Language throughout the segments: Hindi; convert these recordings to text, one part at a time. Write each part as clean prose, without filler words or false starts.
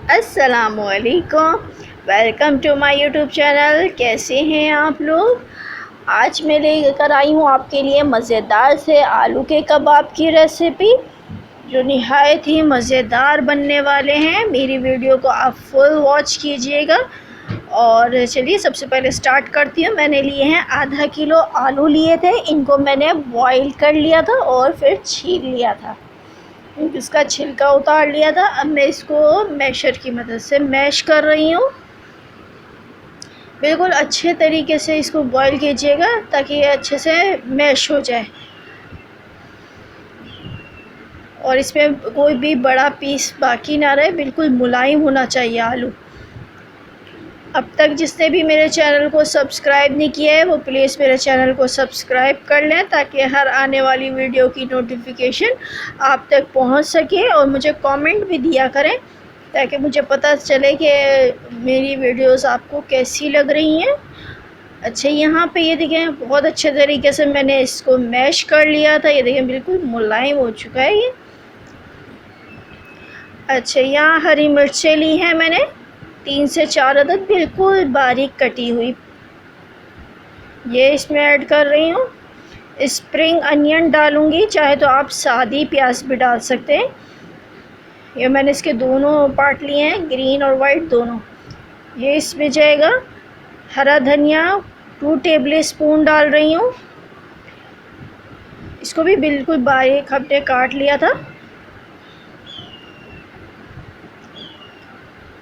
अस्सलामुअलैकुम। Welcome to my YouTube channel. कैसे हैं आप लोग? आज मैं लेकर आई हूँ आपके लिए मज़ेदार से आलू के कबाब की रेसिपी, जो निहायत ही मज़ेदार बनने वाले हैं। मेरी वीडियो को आप फुल वॉच कीजिएगा। और चलिए सबसे पहले स्टार्ट करती हूँ। मैंने लिए हैं आधा किलो आलू लिए थे। इनको मैंने बॉईल कर लिया था और फिर छील लिया था, इसका छिलका उतार लिया था। अब मैं इसको मैशर की मदद से मैश कर रही हूँ। बिल्कुल अच्छे तरीके से इसको बॉईल कीजिएगा ताकि ये अच्छे से मैश हो जाए और इसमें कोई भी बड़ा पीस बाकी ना रहे। बिल्कुल मुलायम होना चाहिए आलू। अब तक जिसने भी मेरे चैनल को सब्सक्राइब नहीं किया है वो प्लीज़ मेरे चैनल को सब्सक्राइब कर लें ताकि हर आने वाली वीडियो की नोटिफिकेशन आप तक पहुंच सके। और मुझे कमेंट भी दिया करें ताकि मुझे पता चले कि मेरी वीडियोस आपको कैसी लग रही हैं। अच्छा, यहाँ पे ये देखें बहुत अच्छे तरीके से मैंने इसको मैश कर लिया था। ये देखें बिल्कुल मुलायम हो चुका है ये। अच्छा, यहाँ हरी मिर्चें ली हैं मैंने 3 से 4 अदद, बिल्कुल बारीक कटी हुई, ये इसमें ऐड कर रही हूँ। स्प्रिंग अनियन डालूँगी, चाहे तो आप सादी प्याज भी डाल सकते हैं। ये मैंने इसके दोनों पार्ट लिए हैं, ग्रीन और वाइट दोनों। ये इसमें जाएगा। हरा धनिया 2 टेबल स्पून डाल रही हूँ। इसको भी बिल्कुल बारीक हमने काट लिया था।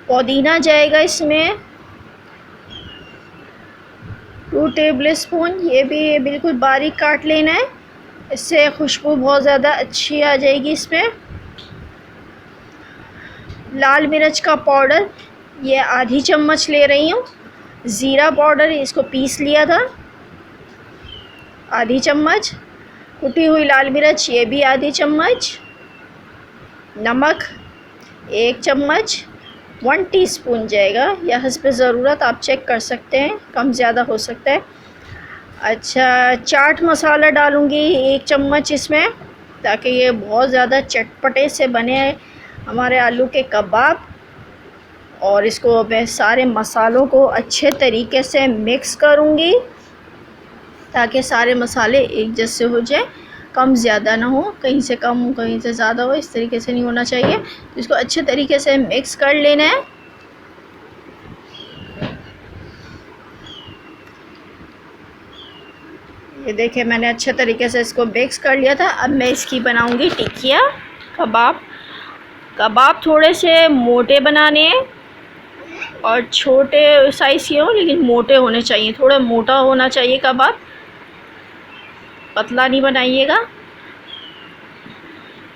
पुदीना जाएगा इसमें 2 टेबल स्पून, ये भी बिल्कुल बारीक काट लेना है, इससे खुशबू बहुत ज़्यादा अच्छी आ जाएगी इसमें। लाल मिर्च का पाउडर ये आधी चम्मच ले रही हूँ। ज़ीरा पाउडर इसको पीस लिया था, आधी चम्मच। कुटी हुई लाल मिर्च ये भी आधी चम्मच। नमक 1 चम्मच, 1 टीस्पून जाएगा, या हस्ब ज़रूरत आप चेक कर सकते हैं, कम ज़्यादा हो सकता है। अच्छा, चाट मसाला डालूँगी 1 चम्मच इसमें, ताकि ये बहुत ज़्यादा चटपटे से बने हमारे आलू के कबाब। और इसको मैं सारे मसालों को अच्छे तरीके से मिक्स करूँगी ताकि सारे मसाले एक जैसे हो जाए, कम ज़्यादा ना हो, कहीं से कम हो कहीं से ज़्यादा हो, इस तरीके से नहीं होना चाहिए। तो इसको अच्छे तरीके से मिक्स कर लेना है। ये देखिए मैंने अच्छे तरीके से इसको मिक्स कर लिया था। अब मैं इसकी बनाऊंगी टिकिया कबाब। कबाब थोड़े से मोटे बनाने हैं और छोटे साइज़ के हो, लेकिन मोटे होने चाहिए, थोड़ा मोटा होना चाहिए कबाब, पतला नहीं बनाइएगा।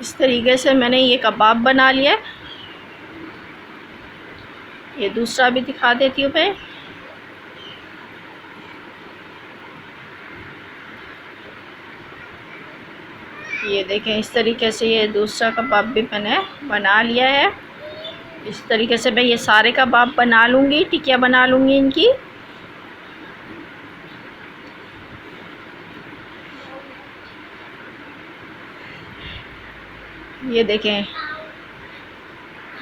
इस तरीके से मैंने ये कबाब बना लिया। ये दूसरा भी दिखा देती हूँ मैं। ये देखें इस तरीके से ये दूसरा कबाब भी मैंने बना लिया है। इस तरीके से मैं ये सारे कबाब बना लूँगी, टिकिया बना लूँगी इनकी। ये देखें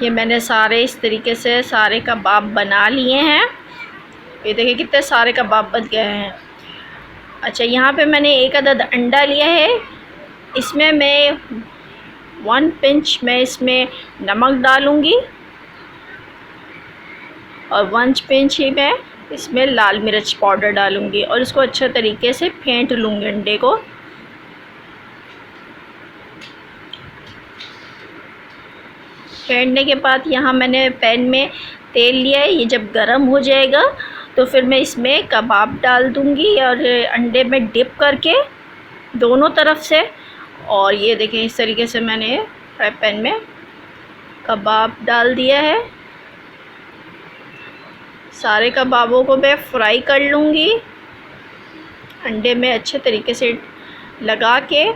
ये मैंने सारे इस तरीके से सारे कबाब बना लिए हैं। ये देखें कितने सारे कबाब बन गए हैं। अच्छा, यहाँ पे मैंने 1 अदद अंडा लिया है। इसमें मैं 1 पिंच मैं इसमें नमक डालूँगी और 1 पिंच ही मैं इसमें लाल मिर्च पाउडर डालूँगी और इसको अच्छे तरीके से फेंट लूँगी अंडे को। फेंटने के बाद यहाँ मैंने पैन में तेल लिया है। ये जब गर्म हो जाएगा तो फिर मैं इसमें कबाब डाल दूँगी और अंडे में डिप करके दोनों तरफ से। और ये देखें इस तरीके से मैंने फ्राई पैन में कबाब डाल दिया है। सारे कबाबों को मैं फ्राई कर लूँगी अंडे में अच्छे तरीके से लगा के।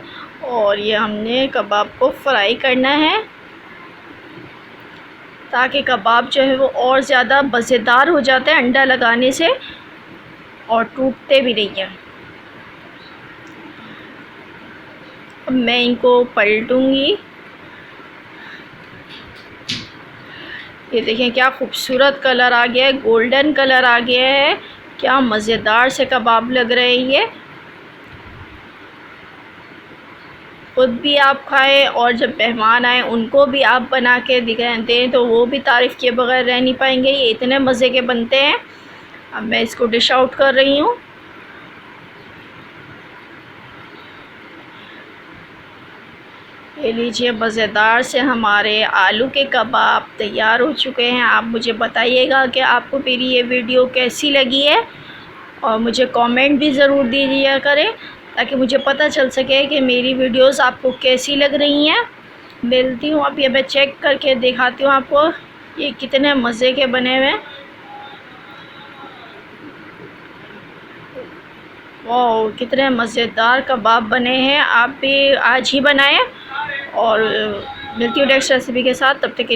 और ये हमने कबाब को फ्राई करना है ताकि कबाब जो है वो और ज़्यादा मज़ेदार हो जाता है अंडा लगाने से और टूटते भी नहीं हैं। अब मैं इनको पलटूँगी। ये देखें क्या खूबसूरत कलर आ गया है, गोल्डन कलर आ गया है। क्या मज़ेदार से कबाब लग रहे हैं ये। खुद भी आप खाएं और जब मेहमान आए उनको भी आप बना के दें तो वो भी तारीफ़ किए बगैर रह नहीं पाएंगे। ये इतने मज़े के बनते हैं। अब मैं इसको डिश आउट कर रही हूँ। ये लीजिए, मज़ेदार से हमारे आलू के कबाब तैयार हो चुके हैं। आप मुझे बताइएगा कि आपको मेरी ये वीडियो कैसी लगी है, और मुझे कमेंट भी ज़रूर दीजिए करें ताकि मुझे पता चल सके कि मेरी वीडियोस आपको कैसी लग रही हैं। मिलती हूँ, अब ये मैं चेक करके दिखाती हूँ आपको ये कितने मज़े के बने हुए हैं। वाह, कितने मज़ेदार कबाब बने हैं। आप भी आज ही बनाएं। और मिलती हूँ नेक्स्ट रेसिपी के साथ, तब तक के लिए।